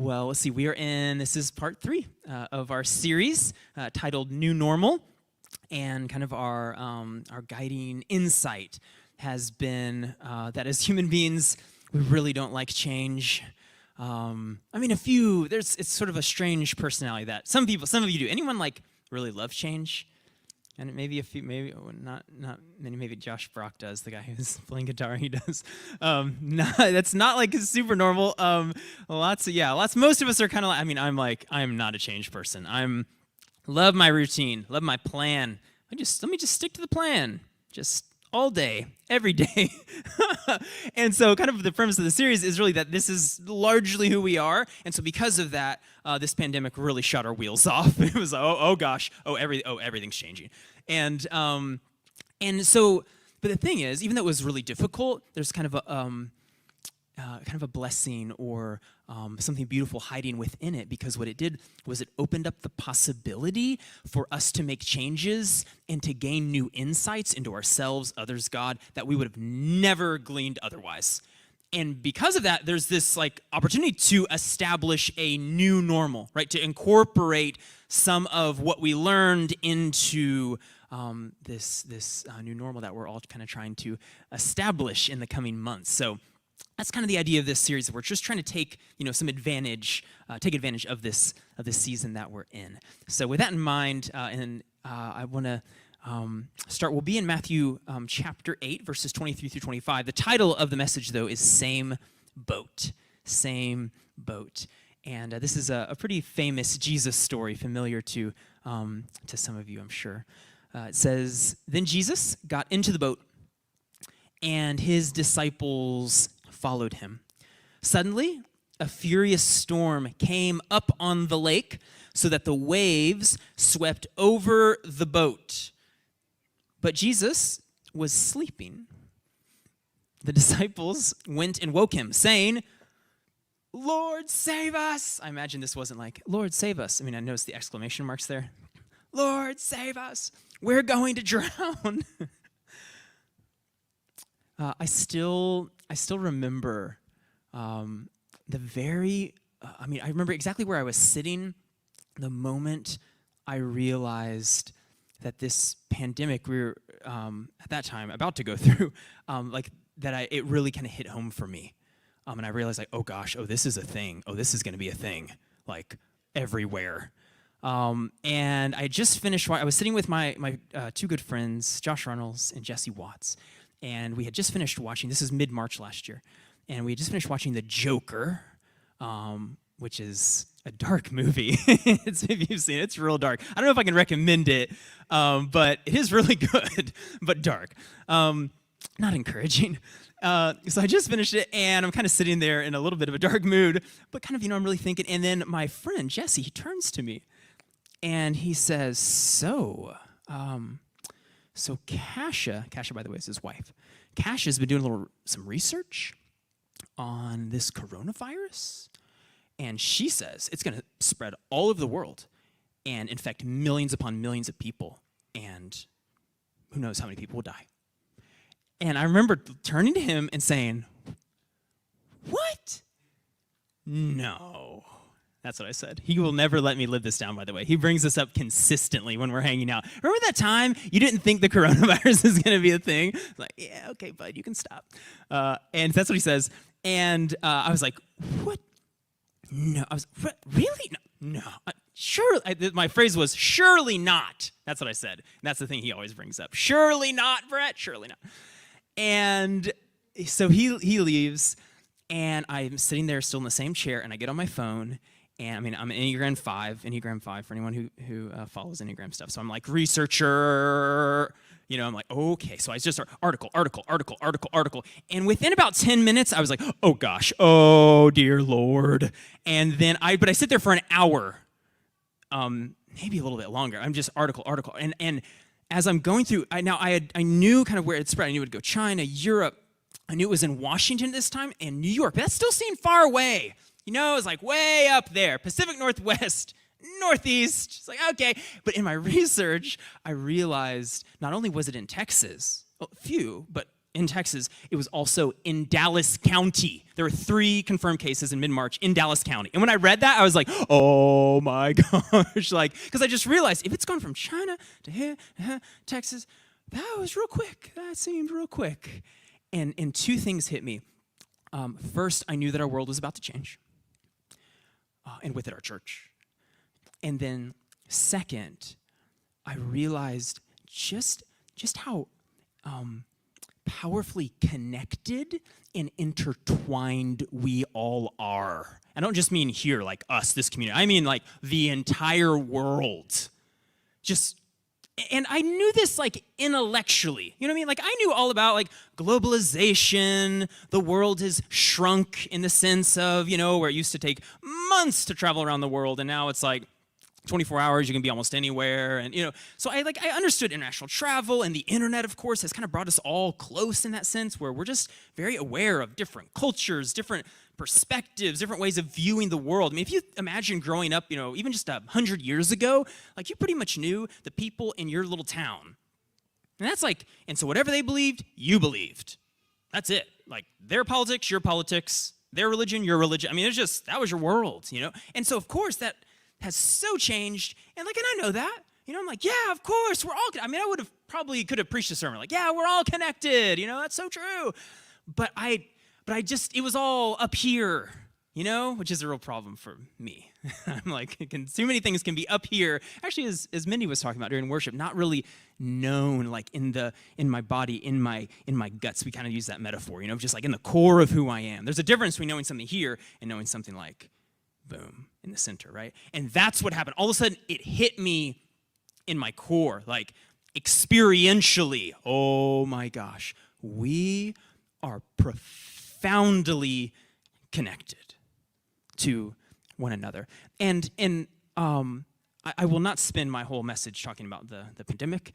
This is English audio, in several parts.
Well, let's see. This is part 3 of our series titled New Normal. And kind of our guiding insight has been that as human beings, we really don't like change. It's sort of a strange personality that some of you do. Anyone really love change? And maybe not many. Maybe Josh Brock does. The guy who's playing guitar, he does. That's not super normal. Most of us are kind of I'm not a change person. Love my routine, love my plan. Let me just stick to the plan, just all day, every day. And so kind of the premise of the series is really that this is largely who we are. And so because of that, this pandemic really shot our wheels off. It was, everything's changing. And so, but the thing is, even though it was really difficult, there's kind of a blessing or something beautiful hiding within it, because what it did was it opened up the possibility for us to make changes and to gain new insights into ourselves, others, God, that we would have never gleaned otherwise. And because of that, there's this opportunity to establish a new normal, right? To incorporate some of what we learned into this new normal that we're all kind of trying to establish in the coming months. So that's kind of the idea of this series. We're just trying to take some advantage, of this season that we're in. So with that in mind, I want to start. We'll be in Matthew chapter 8, verses 23 through 25. The title of the message, though, is Same Boat. Same Boat. And this is a pretty famous Jesus story, familiar to some of you, I'm sure. It says, "Then Jesus got into the boat, and his disciples followed him. Suddenly, a furious storm came up on the lake, so that the waves swept over the boat. But Jesus was sleeping. The disciples went and woke him, saying, 'Lord, save us!'" I imagine this wasn't like, "Lord, save us." I noticed the exclamation marks there. "Lord, save us! We're going to drown." I still remember I remember exactly where I was sitting the moment I realized that this pandemic we were at that time about to go through, it really kind of hit home for me. And I realized this is a thing. Oh, this is going to be a thing, everywhere. And I just finished. I was sitting with my two good friends, Josh Reynolds and Jesse Watts. And we had just finished watching, this is mid-March last year, and we had just finished watching The Joker, which is a dark movie. If you've seen it, it's real dark. I don't know if I can recommend it, but it is really good, but dark. Not encouraging. So I just finished it, and I'm kind of sitting there in a little bit of a dark mood, but kind of, I'm really thinking. And then my friend, Jesse, he turns to me, and he says, So Kasha, by the way, is his wife. Kasha's been doing some research on this coronavirus, and she says it's going to spread all over the world and infect millions upon millions of people, and who knows how many people will die. And I remember turning to him and saying, "What? No." That's what I said. He will never let me live this down, by the way. He brings this up consistently when we're hanging out. Remember that time you didn't think the coronavirus is going to be a thing? Like, yeah, okay, bud, you can stop. And that's what he says. And I was like, "What? No." I was, "What? Really? No. Sure." My phrase was, "Surely not." That's what I said. And that's the thing he always brings up. "Surely not, Brett. Surely not." And so he leaves, and I'm sitting there still in the same chair, and I get on my phone. And I'm an Enneagram 5 for anyone who follows Enneagram stuff. So I'm like, researcher, I'm like, okay. So I just start article. And within about 10 minutes, I was like, oh gosh, oh dear Lord. And then I sit there for an hour, maybe a little bit longer. I'm just article. And as I'm going through, I knew kind of where it spread. I knew it would go China, Europe. I knew it was in Washington at this time and New York, but that still seemed far away. It was like way up there, Pacific Northwest, Northeast. It's like, okay. But in my research, I realized not only was it in Texas, a few, but in Texas, it was also in Dallas County. There were 3 confirmed cases in mid-March in Dallas County. And when I read that, I was like, oh my gosh. Like, because I just realized if it's gone from China to here, Texas, that was real quick. That seemed real quick. And 2 things hit me. First, I knew that our world was about to change. And with it, our church. And then second, I realized just how powerfully connected and intertwined we all are. I don't just mean here, like us, this community. I mean like the entire world. And I knew this like intellectually. You know what I mean? Like I knew all about like globalization. The world has shrunk in the sense of, where it used to take months to travel around the world, and now it's like 24 hours, you can be almost anywhere. And, so I understood international travel, and the internet, of course, has kind of brought us all close in that sense, where we're just very aware of different cultures, different perspectives, different ways of viewing the world. I mean, if you imagine growing up, even just 100 years ago, like you pretty much knew the people in your little town. And that's like, and so whatever they believed, you believed. That's it. Like their politics, your politics, their religion, your religion. I mean, it's just, that was your world, And so, of course, that has so changed, and I know that. I'm like, yeah, of course, we're all, I could have preached a sermon, like, yeah, we're all connected, that's so true. But it was all up here, which is a real problem for me. I'm like, too many things can be up here. Actually, as Mindy was talking about during worship, not really known, like in my body, in my guts. We kind of use that metaphor, just like in the core of who I am. There's a difference between knowing something here and knowing something like, boom, in the center, right? And that's what happened. All of a sudden, it hit me in my core, like experientially. Oh my gosh, we are profoundly connected to one another. And I will not spend my whole message talking about the pandemic.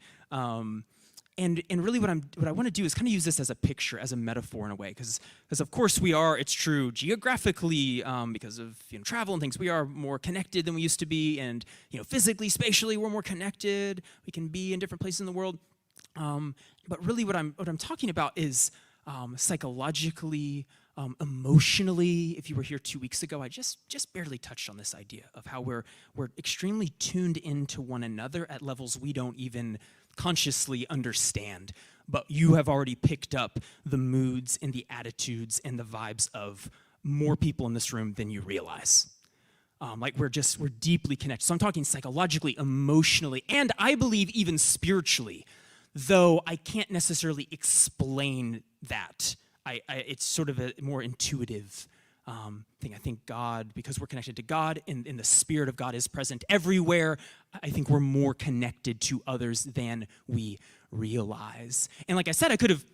And really what I want to do is kind of use this as a picture, as a metaphor in a way, because of course it's true geographically, because of travel and things, we are more connected than we used to be, and physically, spatially, we're more connected. We can be in different places in the world. But really what I'm talking about is psychologically, emotionally. If you were here 2 weeks ago, I just barely touched on this idea of how we're extremely tuned into one another at levels we don't even consciously understand, but you have already picked up the moods and the attitudes and the vibes of more people in this room than you realize. We're deeply connected. So I'm talking psychologically, emotionally, and I believe even spiritually, though I can't necessarily explain that. It's sort of a more intuitive thing. I think God, because we're connected to God and the Spirit of God is present everywhere, I think we're more connected to others than we realize. And like I said, I could have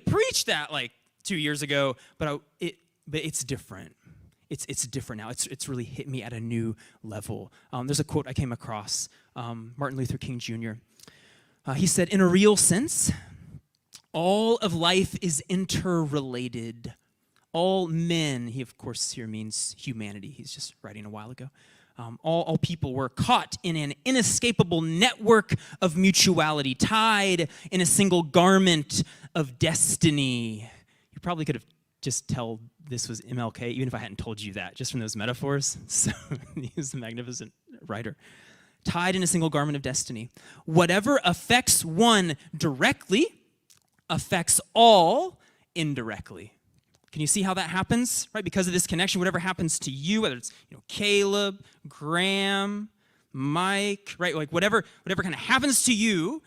preached that like 2 years ago, but it's different. It's different now. It's really hit me at a new level. There's a quote I came across, Martin Luther King Jr. He said, "In a real sense, all of life is interrelated. All men," he of course here means humanity, he's just writing a while ago, all people were caught in an inescapable network of mutuality, tied in a single garment of destiny. You probably could have just told this was MLK, even if I hadn't told you that, just from those metaphors. So he's a magnificent writer. Tied in a single garment of destiny. Whatever affects one directly affects all indirectly. Can you see how that happens, right? Because of this connection, whatever happens to you, whether it's Caleb, Graham, Mike, right? Like whatever kind of happens to you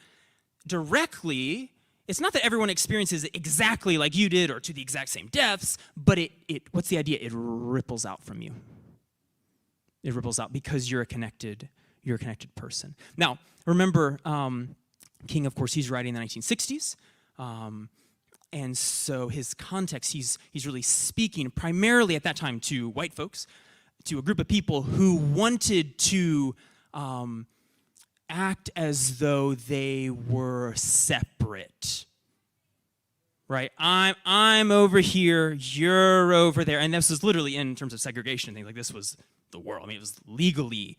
directly, it's not that everyone experiences it exactly like you did or to the exact same depths, but it what's the idea? It ripples out from you. It ripples out because you're a connected person. Now, remember, King, of course, he's writing in the 1960s. And so his context, he's really speaking primarily at that time to white folks, to a group of people who wanted to act as though they were separate. Right? I'm over here, you're over there. And this was literally in terms of segregation and things, like this was the world. I mean, it was legally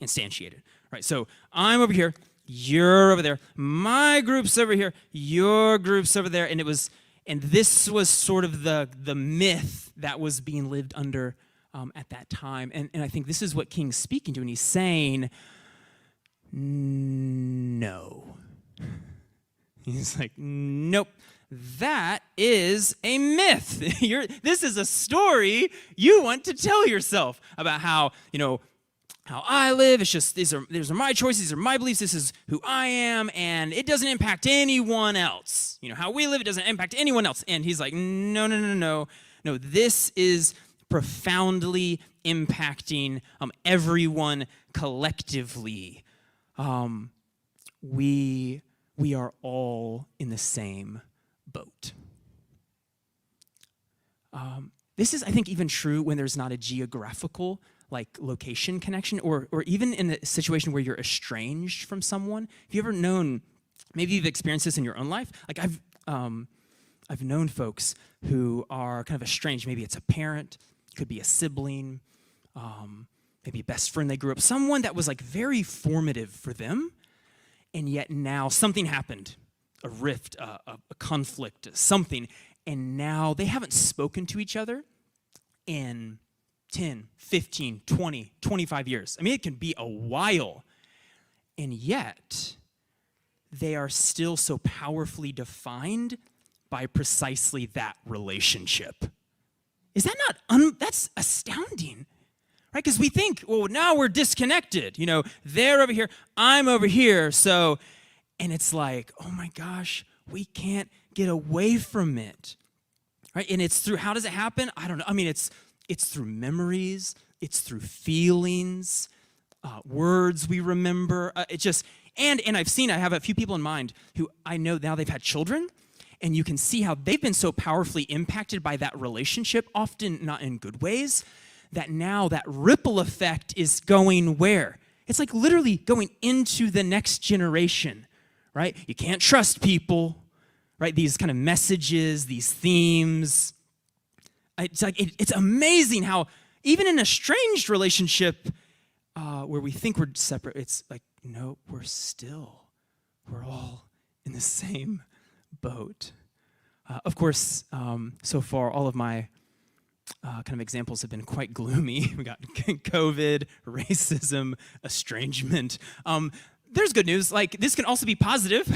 instantiated. Right? So I'm over here, you're over there. My group's over here. Your group's over there. And this was sort of the myth that was being lived under at that time. And I think this is what King's speaking to, and he's saying, no. He's like, nope. That is a myth. This is a story you want to tell yourself about how I live. It's just these are my choices, these are my beliefs, this is who I am, and it doesn't impact anyone else. How we live, it doesn't impact anyone else. And he's like, no. This is profoundly impacting everyone collectively. We are all in the same boat. This is, I think, even true when there's not a geographical location connection, or even in a situation where you're estranged from someone. Have you ever known, maybe you've experienced this in your own life? I've known folks who are kind of estranged. Maybe it's a parent, could be a sibling, maybe a best friend they grew up, someone that was very formative for them, and yet now something happened, a rift, a conflict, something, and now they haven't spoken to each other in 10, 15, 20, 25 years. I mean, it can be a while. And yet, they are still so powerfully defined by precisely that relationship. Is that not, that's astounding, right? Because we think, well, now we're disconnected. They're over here, I'm over here. So, and it's like, oh my gosh, we can't get away from it, right? And it's through, how does it happen? I don't know. I mean, it's through memories, it's through feelings, words we remember. And I have a few people in mind who I know now they've had children, and you can see how they've been so powerfully impacted by that relationship, often not in good ways, that now that ripple effect is going where? It's literally going into the next generation, right? You can't trust people, right? These kind of messages, these themes. It's amazing how even in a estranged relationship where we think we're separate, it's no, we're all in the same boat. Of course, so far, all of my kind of examples have been quite gloomy. We got COVID, racism, estrangement. There's good news. This can also be positive,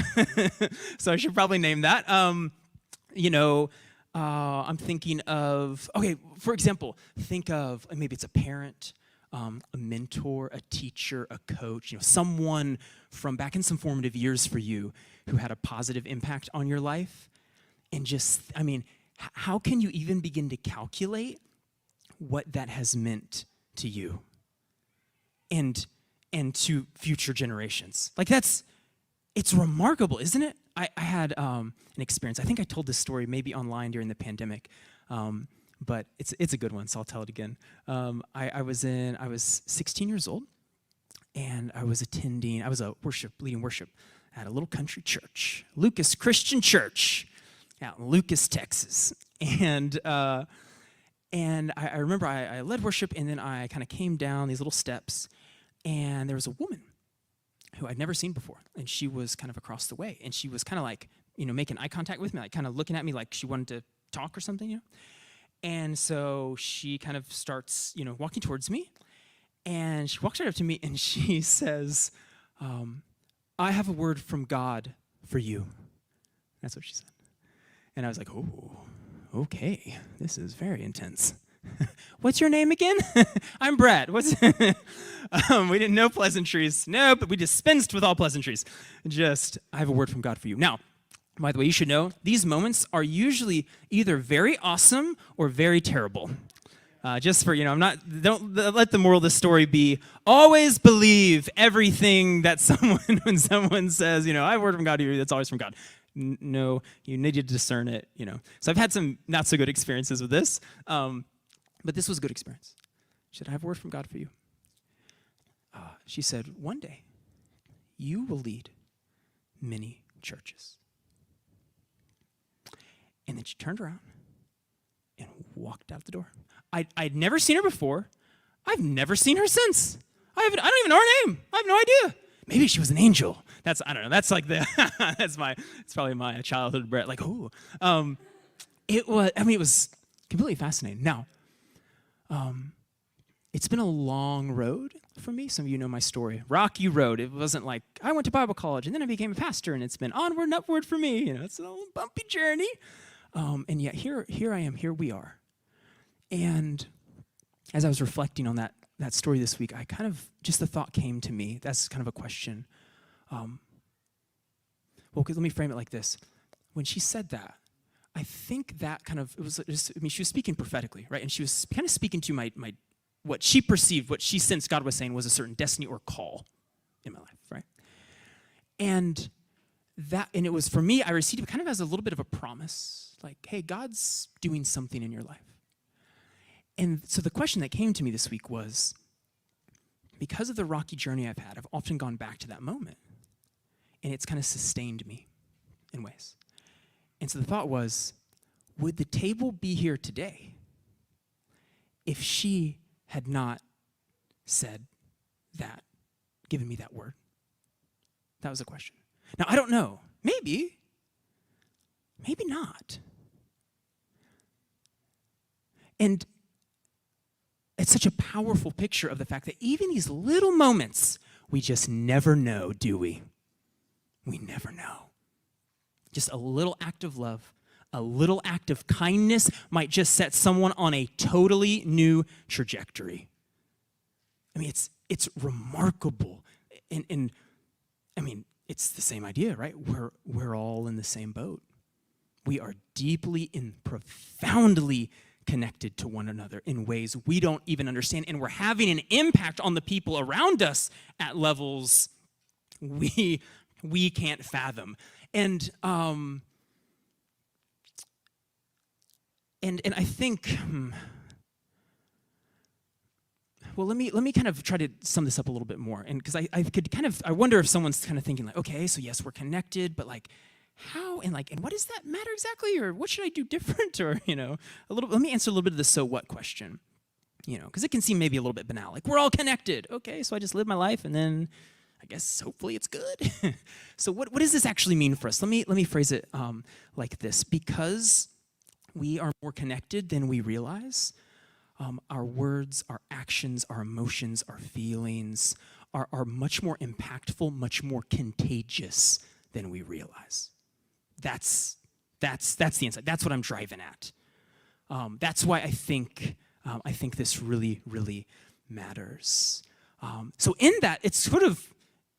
so I should probably name that. I'm thinking of, for example, think of maybe it's a parent, a mentor, a teacher, a coach, someone from back in some formative years for you who had a positive impact on your life. And how can you even begin to calculate what that has meant to you and to future generations? It's remarkable, isn't it? I had an experience. I think I told this story maybe online during the pandemic, but it's a good one, so I'll tell it again. I was 16 years old, and I was leading worship at a little country church, Lucas Christian Church, out in Lucas, Texas. And I remember I led worship, and then I kind of came down these little steps, and there was a woman who I'd never seen before, and she was kind of across the way, and she was kind of making eye contact with me, kind of looking at me like she wanted to talk or something, And so she kind of starts, walking towards me, and she walks right up to me, and she says, I have a word from God for you. That's what she said. And I was like, oh, okay, this is very intense. What's your name again? I'm Brad. We didn't know pleasantries. No, but we dispensed with all pleasantries. I have a word from God for you. Now, by the way, you should know, these moments are usually either very awesome or very terrible. Don't let the moral of the story be, always believe everything that when someone says, I have a word from God to you, that's always from God. No, you need to discern it, So I've had some not so good experiences with this, but this was a good experience. She said, I have a word from God for you. She said, one day, you will lead many churches. And then she turned around and walked out the door. I'd never seen her before. I've never seen her since. I don't even know her name. I have no idea. maybe she was an angel. I don't know. That's like it's probably my childhood Brett. Like, ooh. It was completely fascinating. Now, it's been a long road for me. Some of you know my story. Rocky road. It wasn't like I went to Bible college and then I became a pastor, and it's been onward and upward for me. It's a little bumpy journey. And yet here I am. Here we are. And as I was reflecting on that story this week, the thought came to me. That's kind of a question. Let me frame it like this. When she said that, I think that she was speaking prophetically, right? And she was kind of speaking to my what she perceived, what she sensed God was saying was a certain destiny or call in my life, right? And it was, for me, I received it kind of as a little bit of a promise, like, hey, God's doing something in your life. And so the question that came to me this week was, because of the rocky journey I've had, I've often gone back to that moment, and it's kind of sustained me in ways. And so the thought was, would the table be here today if she had not said that, given me that word? That was the question. Now, I don't know. Maybe not. And it's such a powerful picture of the fact that even these little moments, we just never know, do we? We never know. Just a little act of love, a little act of kindness might just set someone on a totally new trajectory. I mean, it's remarkable. And I mean, it's the same idea, right? We're all in the same boat. We are deeply and profoundly connected to one another in ways we don't even understand, and we're having an impact on the people around us at levels we can't fathom. And I think, let me kind of try to sum this up a little bit more, and because I wonder if someone's kind of thinking like, okay, so yes, we're connected, but like, how and what does that matter exactly, or what should I do different, or let me answer a little bit of the so what question, because it can seem maybe a little bit banal, like we're all connected, okay, so I just live my life and then I guess hopefully it's good. So what does this actually mean for us? Let me phrase it like this: because we are more connected than we realize, our words, our actions, our emotions, our feelings are much more impactful, much more contagious than we realize. That's the insight. That's what I'm driving at. That's why I think this really, really matters. So in that, it's sort of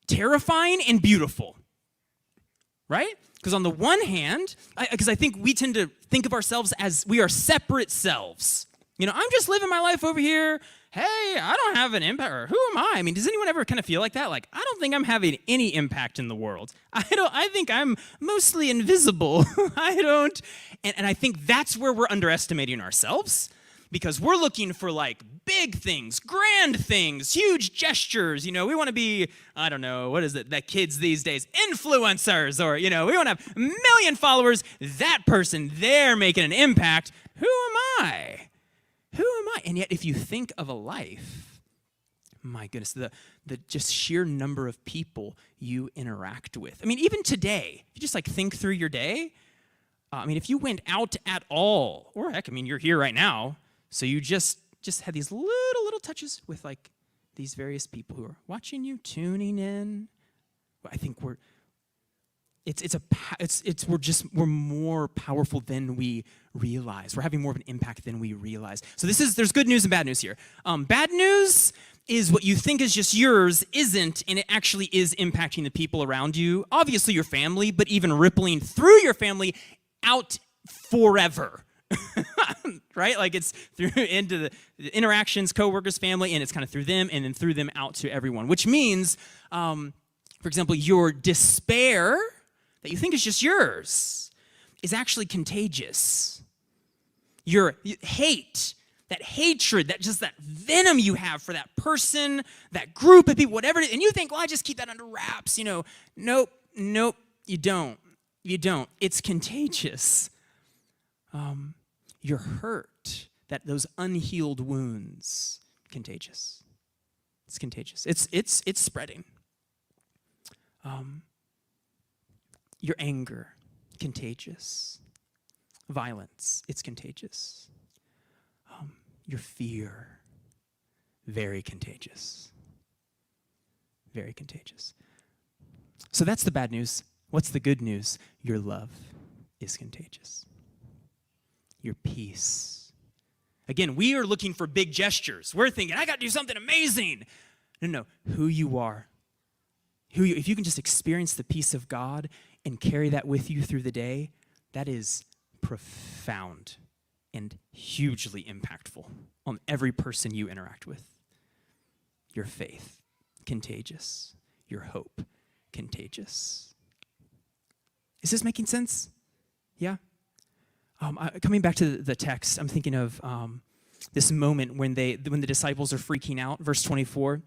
terrifying and beautiful, right? Because on the one hand, because I think we tend to think of ourselves as we are separate selves. I'm just living my life over here. Hey, I don't have an impact, or who am I? I mean, does anyone ever kind of feel like that? Like, I don't think I'm having any impact in the world. I think I'm mostly invisible. And I think that's where we're underestimating ourselves, because we're looking for like big things, grand things, huge gestures. We want to be, I don't know, what is it that kids these days, influencers, or, we want to have 1 million followers. That person, they're making an impact. Who am I? And yet, if you think of a life, my goodness, the just sheer number of people you interact with. I mean, even today, if you just think through your day, if you went out at all, or heck, you're here right now, so you just had these little touches with these various people who are watching you, tuning in. I think we're more powerful than we realize. We're having more of an impact than we realize. So there's good news and bad news here. Bad news is what you think is just yours isn't, and it actually is impacting the people around you. Obviously your family, but even rippling through your family out forever. Right? It's through into the interactions, coworkers, family, and it's kind of through them and then through them out to everyone. Which means, for example, your despair that you think is just yours is actually contagious. Your hate, that hatred, that venom you have for that person, that group of people, whatever it is, and you think, well, I just keep that under wraps, Nope, you don't. It's contagious. Your hurt, those unhealed wounds, contagious. It's contagious. It's spreading. Your anger, contagious. Violence, it's contagious. Your fear, very contagious. Very contagious. So that's the bad news. What's the good news? Your love is contagious. Your peace. Again, we are looking for big gestures. We're thinking, I got to do something amazing. No, who you are. If you can just experience the peace of God and carry that with you through the day, that is profound and hugely impactful on every person you interact with. Your faith, contagious. Your hope, contagious. Is this making sense? Yeah? Coming back to the text, I'm thinking of this moment when the disciples are freaking out. Verse 24,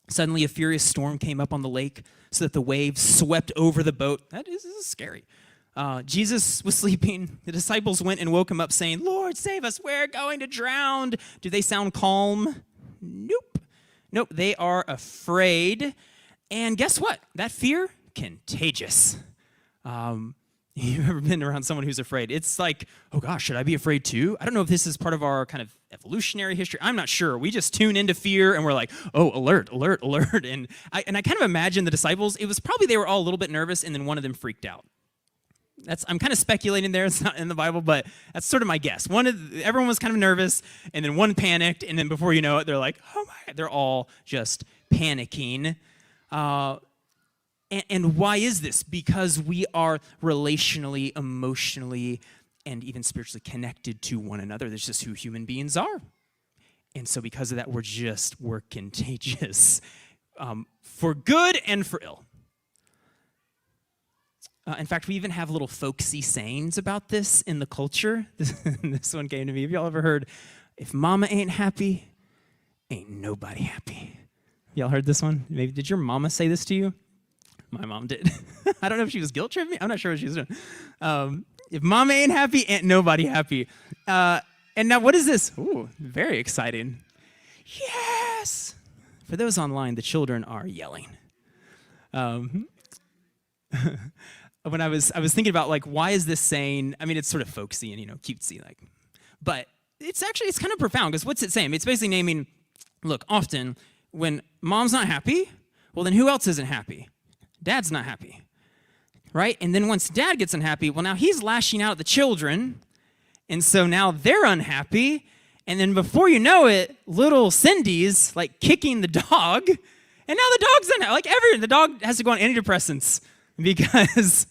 suddenly a furious storm came up on the lake so that the waves swept over the boat. This is scary. Jesus was sleeping. The disciples went and woke him up saying, Lord, save us, we're going to drown. Do they sound calm? Nope, they are afraid. And guess what? That fear, contagious. You've ever been around someone who's afraid? It's like, oh gosh, should I be afraid too? I don't know if this is part of our kind of evolutionary history. I'm not sure. We just tune into fear and we're like, oh, alert. And I kind of imagine the disciples, it was probably they were all a little bit nervous and then one of them freaked out. I'm kind of speculating there. It's not in the Bible, but that's sort of my guess. Everyone was kind of nervous, and then one panicked, and then before you know it, they're like, oh my God. They're all just panicking. And why is this? Because we are relationally, emotionally, and even spiritually connected to one another. That's just who human beings are. And so because of that, we're contagious for good and for ill. In fact, we even have little folksy sayings about this in the culture. This one came to me. Have y'all ever heard, if mama ain't happy, ain't nobody happy? Y'all heard this one? Maybe did your mama say this to you? My mom did. I don't know if she was guilt tripping. I'm not sure what she was doing. If mama ain't happy, ain't nobody happy. And now what is this? Ooh, very exciting. Yes! For those online, the children are yelling. When I was thinking about like, why is this saying, I mean, it's sort of folksy and, cutesy, but it's kind of profound, because what's it saying? It's basically naming, look, often when mom's not happy, well, then who else isn't happy? Dad's not happy, right? And then once dad gets unhappy, well, now he's lashing out at the children, and so now they're unhappy, and then before you know it, little Cindy's like kicking the dog, and now the dog's unhappy. The dog has to go on antidepressants because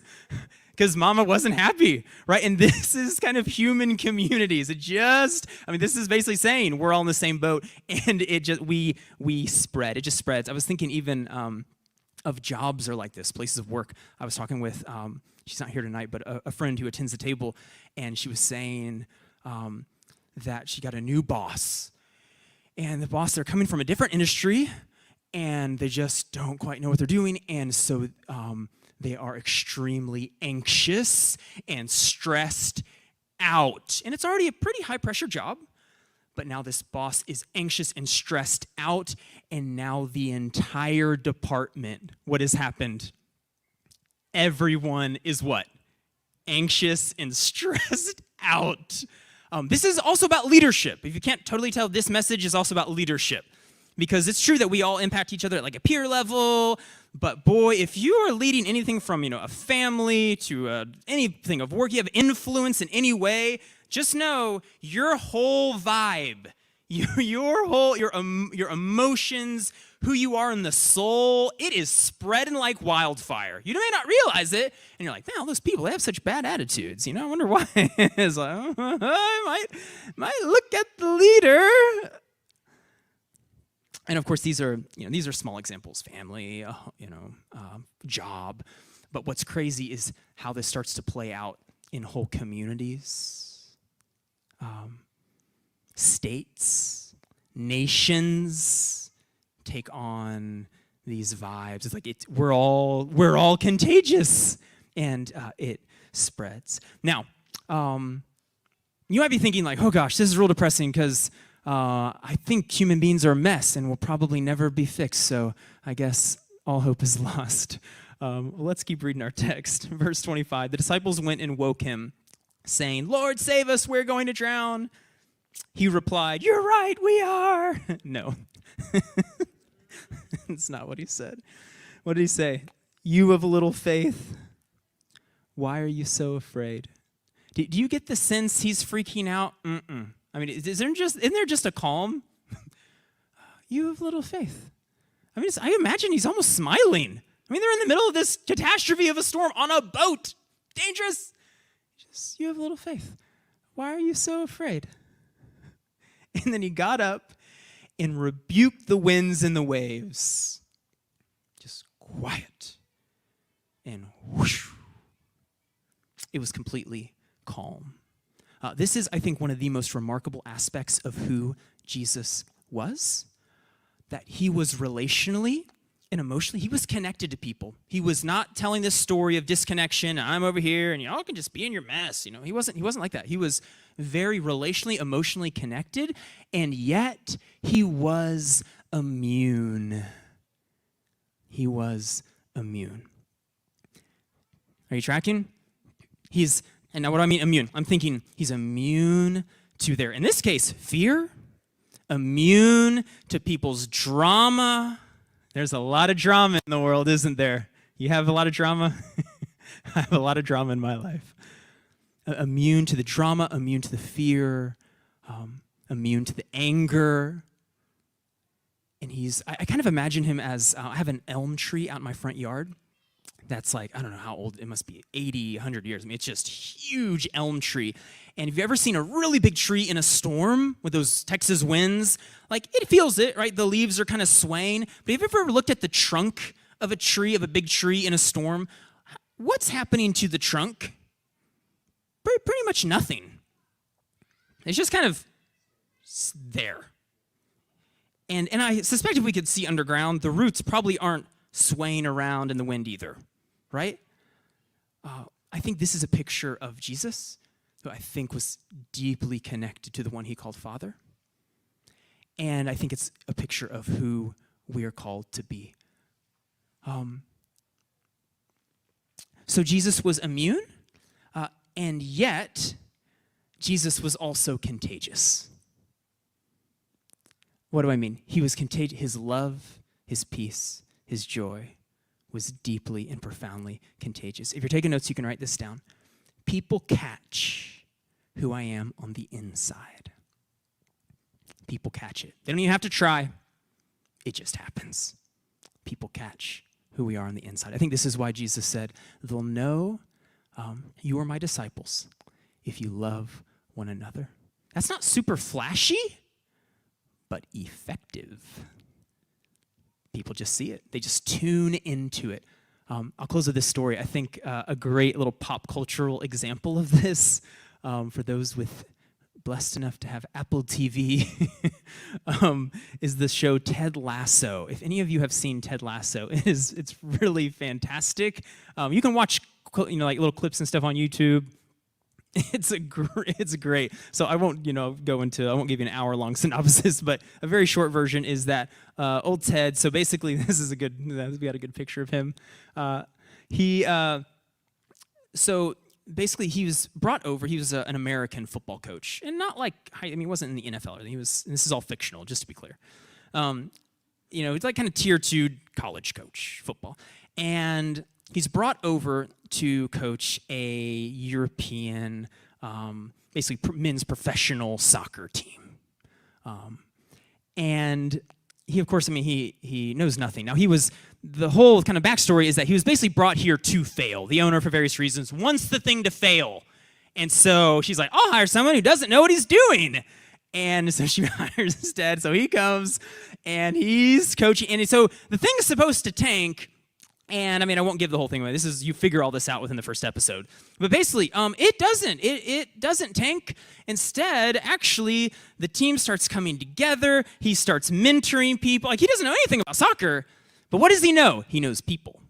mama wasn't happy, right? And this is kind of human communities. This is basically saying we're all in the same boat, and we spread. It just spreads. I was thinking even of jobs are like this, places of work. I was talking with, she's not here tonight, but a friend who attends the table, and she was saying that she got a new boss. And the boss, they're coming from a different industry, and they just don't quite know what they're doing, and so they are extremely anxious and stressed out. And it's already a pretty high-pressure job, but now this boss is anxious and stressed out, and now the entire department, what has happened? Everyone is what? Anxious and stressed out. This is also about leadership. If you can't totally tell, this message is also about leadership. Because it's true that we all impact each other at like a peer level, but boy, if you are leading anything from, a family to anything of work, you have influence in any way, just know your whole vibe, your emotions, who you are in the soul, it is spreading like wildfire. You may not realize it, and you're like, man, all those people, they have such bad attitudes. I wonder why. It's like, I might look at the leader. And of course, these are small examples, family, job. But what's crazy is how this starts to play out in whole communities, states, nations take on these vibes. It's like we're all contagious, and it spreads. Now, you might be thinking like, oh gosh, this is real depressing because I think human beings are a mess and will probably never be fixed, so I guess all hope is lost. Let's keep reading our text. Verse 25, the disciples went and woke him, saying, Lord, save us, we're going to drown. He replied, you're right, we are. No, that's not what he said. What did he say? You of little faith, why are you so afraid? Do you get the sense he's freaking out? I mean, isn't there just a calm? You have little faith. I mean, I imagine he's almost smiling. I mean, they're in the middle of this catastrophe of a storm on a boat. Dangerous. You have little faith. Why are you so afraid? And then he got up and rebuked the winds and the waves. Just quiet. And whoosh. It was completely calm. This is, I think, one of the most remarkable aspects of who Jesus was. That he was relationally and emotionally, he was connected to people. He was not telling this story of disconnection. I'm over here, and y'all can just be in your mess. He wasn't like that. He was very relationally, emotionally connected, and yet he was immune. He was immune. Are you tracking? And now what do I mean immune? I'm thinking he's immune to their, in this case, fear, immune to people's drama. There's a lot of drama in the world, isn't there? You have a lot of drama? I have a lot of drama in my life. Immune to the drama, immune to the fear, immune to the anger. And I kind of imagine him as, I have an elm tree out in my front yard. That's like, I don't know how old, it must be 80, 100 years. I mean, it's just huge elm tree. And have you ever seen a really big tree in a storm with those Texas winds? Like, it feels it, right? The leaves are kind of swaying. But have you ever looked at the trunk of a big tree in a storm? What's happening to the trunk? Pretty much nothing. It's just kind of there. And I suspect if we could see underground, the roots probably aren't swaying around in the wind either, right? I think this is a picture of Jesus, who I think was deeply connected to the one he called Father. And I think it's a picture of who we are called to be. So Jesus was immune, and yet Jesus was also contagious. What do I mean? He was contagious. His love, his peace, his joy was deeply and profoundly contagious. If you're taking notes, you can write this down. People catch who I am on the inside. People catch it. They don't even have to try. It just happens. People catch who we are on the inside. I think this is why Jesus said, they'll know you are my disciples if you love one another. That's not super flashy, but effective. People just see it. They just tune into it. I'll close with this story. I think a great little pop cultural example of this for those blessed enough to have Apple TV is the show Ted Lasso. If any of you have seen Ted Lasso, it's really fantastic. You can watch like little clips and stuff on YouTube. It's great. So I won't I won't give you an hour-long synopsis, but a very short version is that old Ted. So basically, we got a good picture of him. So basically, he was brought over. He was an American football coach, and not like he wasn't in the NFL. He was. And this is all fictional, just to be clear. He's like kind of tier 2 college coach football, and he's brought over to coach a European, basically men's professional soccer team. And he, of course, he knows nothing. Now, the whole kind of backstory is that he was basically brought here to fail. The owner, for various reasons, wants the thing to fail. And so she's like, I'll hire someone who doesn't know what he's doing. And so she hires his dad. So he comes, and he's coaching. And so the thing is supposed to tank. And I won't give the whole thing away. You figure all this out within the first episode. But basically, it doesn't. It doesn't tank. Instead, actually, the team starts coming together. He starts mentoring people. Like, he doesn't know anything about soccer. But what does he know? He knows people.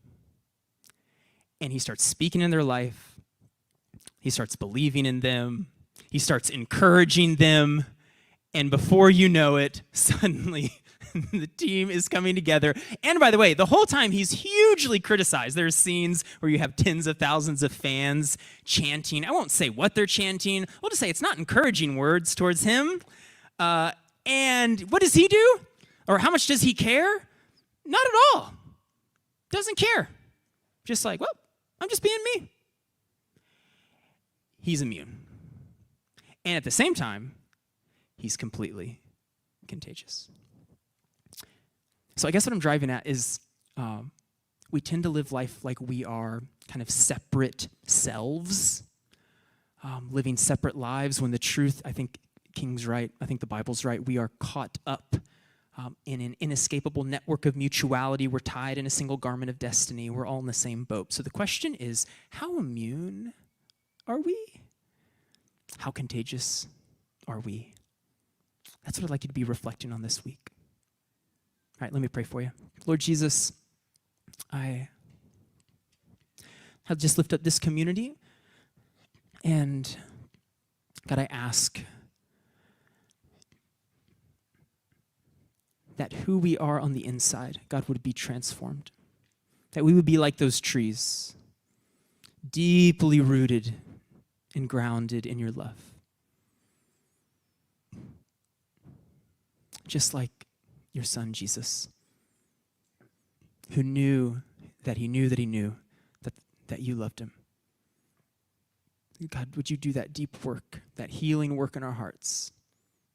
And he starts speaking in their life. He starts believing in them. He starts encouraging them. And before you know it, suddenly the team is coming together. And by the way, the whole time he's hugely criticized. There's scenes where you have tens of thousands of fans chanting. I won't say what they're chanting. We'll just say it's not encouraging words towards him. And what does he do? Or how much does he care? Not at all. Doesn't care. Just like, well, I'm just being me. He's immune. And at the same time, he's completely contagious. So I guess what I'm driving at is we tend to live life like we are kind of separate selves, living separate lives, when the truth, I think King's right, I think the Bible's right, we are caught up in an inescapable network of mutuality. We're tied in a single garment of destiny. We're all in the same boat. So the question is, how immune are we? How contagious are we? That's what I'd like you to be reflecting on this week. All right, let me pray for you. Lord Jesus, I have just lifted up this community, and God, I ask that who we are on the inside, God, would be transformed. That we would be like those trees, deeply rooted and grounded in your love. Just like your son, Jesus, who knew that he knew that he knew that you loved him. God, would you do that deep work, that healing work in our hearts?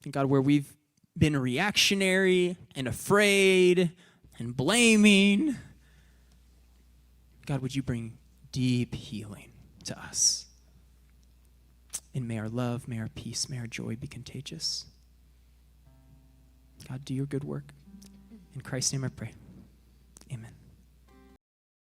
And God, where we've been reactionary and afraid and blaming, God, would you bring deep healing to us? And may our love, may our peace, may our joy be contagious. God, do your good work. In Christ's name I pray. Amen.